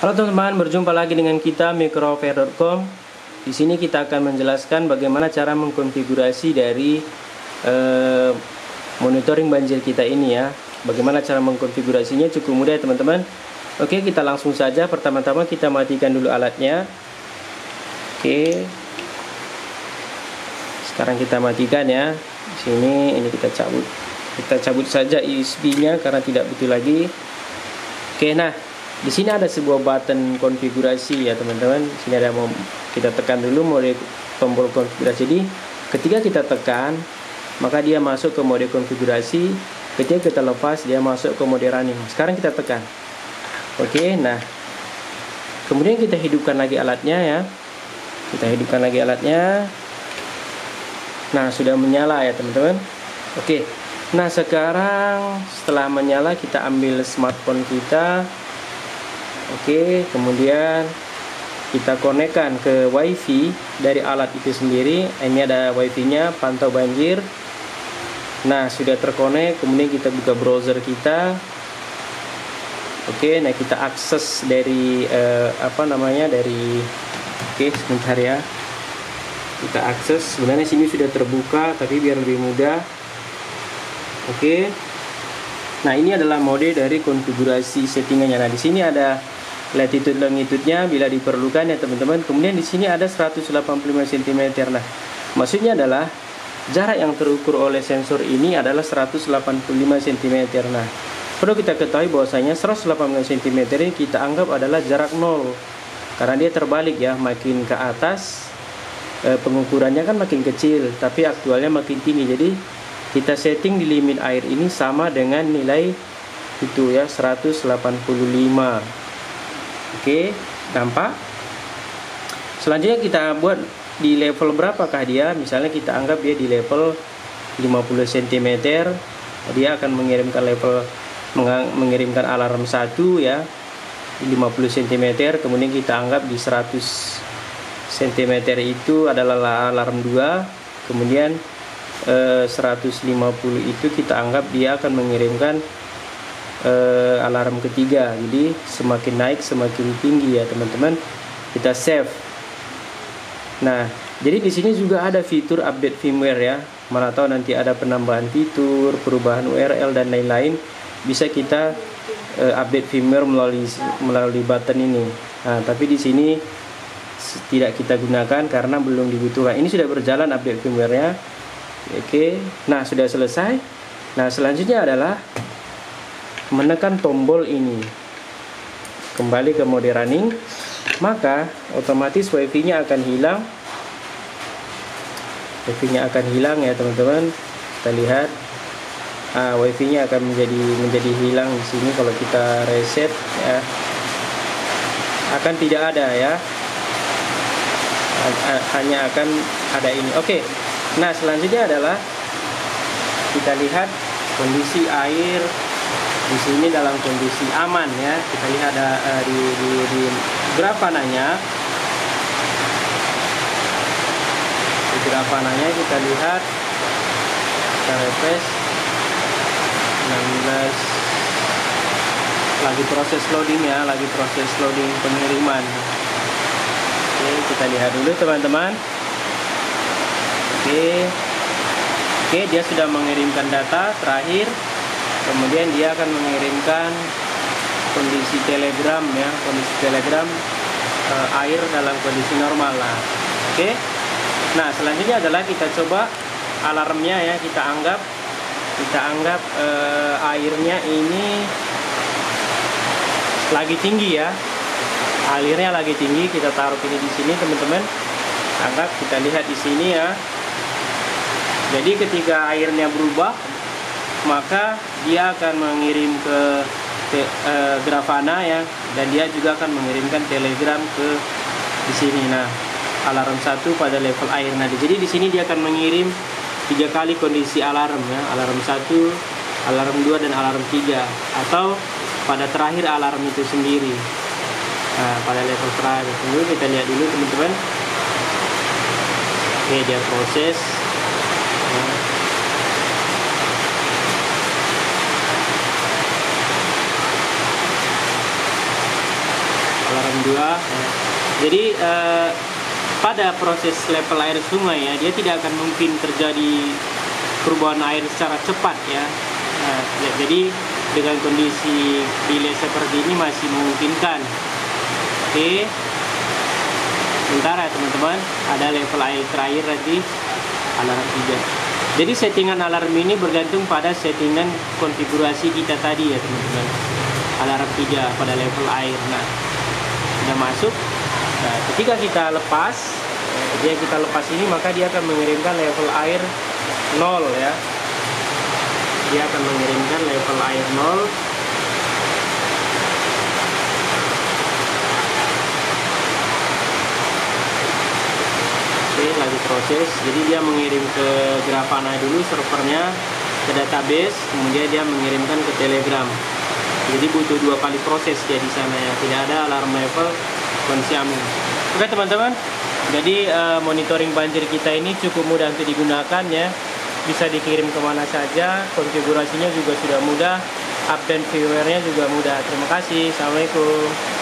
Halo teman-teman, berjumpa lagi dengan kita microfair.com. Di sini kita akan menjelaskan bagaimana cara mengkonfigurasi dari monitoring banjir kita ini ya. Bagaimana cara mengkonfigurasinya cukup mudah ya teman-teman. Oke, kita langsung saja. Pertama-tama kita matikan dulu alatnya. Oke. Sekarang kita matikan ya. Di sini ini kita cabut. Kita cabut saja USB-nya karena tidak butuh lagi. Oke, nah di sini ada sebuah button konfigurasi ya teman-teman. Sini ada, kita tekan dulu mode tombol konfigurasi. Jadi ketika kita tekan, maka dia masuk ke mode konfigurasi. Ketika kita lepas, dia masuk ke mode running. Sekarang kita tekan. Oke, nah kemudian kita hidupkan lagi alatnya ya. Kita hidupkan lagi alatnya. Nah, sudah menyala ya teman-teman. Oke, nah sekarang setelah menyala, kita ambil smartphone kita. Oke, kemudian kita konekkan ke WiFi dari alat itu sendiri. Ini ada WiFi-nya, pantau banjir. Nah, sudah terkonek. Kemudian kita buka browser kita. Oke, nah kita akses dari Oke, sebentar ya. Kita akses. Sebenarnya sini sudah terbuka, tapi biar lebih mudah. Oke. Nah, ini adalah mode dari konfigurasi settingannya. Nah, di sini ada latitude longitude-nya bila diperlukan ya teman-teman. Kemudian di sini ada 185 cm. Nah, maksudnya adalah jarak yang terukur oleh sensor ini adalah 185 cm. Nah, perlu kita ketahui bahwasanya 185 cm ini kita anggap adalah jarak 0. Karena dia terbalik ya, makin ke atas pengukurannya kan makin kecil, tapi aktualnya makin tinggi. Jadi kita setting di limit air ini sama dengan nilai itu ya, 185. Oke, nampak? Selanjutnya kita buat di level berapakah dia? Misalnya kita anggap dia di level 50 cm. Dia akan mengirimkan alarm 1 ya, di 50 cm. Kemudian kita anggap di 100 cm itu adalah alarm 2. Kemudian 150 itu kita anggap dia akan mengirimkan alarm ketiga. Jadi semakin naik semakin tinggi ya teman-teman. Kita save. Nah, jadi di sini juga ada fitur update firmware ya. Mana tahu nanti ada penambahan fitur, perubahan URL dan lain-lain, bisa kita update firmware melalui button ini. Nah, tapi di sini tidak kita gunakan karena belum dibutuhkan. Ini sudah berjalan update firmware-nya. Oke, nah sudah selesai. Nah, selanjutnya adalah menekan tombol ini, kembali ke mode running, maka otomatis WiFi-nya akan hilang. WiFi-nya akan hilang ya teman-teman. Kita lihat, WiFi-nya akan menjadi hilang di sini. Kalau kita reset ya, akan tidak ada ya, hanya akan ada ini. Oke. Nah, selanjutnya adalah kita lihat kondisi air di sini dalam kondisi aman ya. Kita lihat ada di grafananya. Di grafananya kita lihat, kita refresh 16, lagi proses loading ya, lagi proses loading pengiriman. Oke, kita lihat dulu teman-teman. Oke, dia sudah mengirimkan data terakhir. Kemudian dia akan mengirimkan kondisi telegram ya, kondisi telegram air dalam kondisi normal lah. Oke. Nah, selanjutnya adalah kita coba alarmnya ya. Kita anggap airnya ini lagi tinggi ya. Alirnya lagi tinggi. Kita taruh ini di sini teman-teman. Anggap, kita lihat di sini ya. Jadi ketika airnya berubah, maka dia akan mengirim ke Grafana ya, dan dia juga akan mengirimkan telegram ke di sini. Nah, alarm 1 pada level air. Nah, jadi di sini dia akan mengirim 3 kali kondisi alarm ya, alarm 1, alarm 2 dan alarm 3, atau pada terakhir alarm itu sendiri. Nah, pada level terakhir. Tunggu, kita lihat dulu teman-teman. Oke, dia proses. alarm 2 ya. Jadi pada proses level air sungai ya, dia tidak akan mungkin terjadi perubahan air secara cepat ya. Jadi dengan kondisi delay seperti ini masih memungkinkan. Oke, bentar ya teman-teman, ada level air terakhir nanti alarm 3. Jadi settingan alarm ini bergantung pada settingan konfigurasi kita tadi ya teman-teman. Alarm 3 pada level air. Nah, sudah masuk. Nah, ketika kita lepas ini, maka dia akan mengirimkan level air 0 ya. Dia akan mengirimkan level air 0. Oke, lagi proses. Jadi dia mengirim ke Grafana dulu servernya, ke database, kemudian dia mengirimkan ke Telegram. Jadi butuh 2 kali proses dia di sana ya. Tidak ada alarm level kondisi aman. Oke teman-teman, jadi monitoring banjir kita ini cukup mudah untuk digunakan ya. Bisa dikirim kemana saja, konfigurasinya juga sudah mudah, update firmware-nya juga mudah. Terima kasih, assalamualaikum.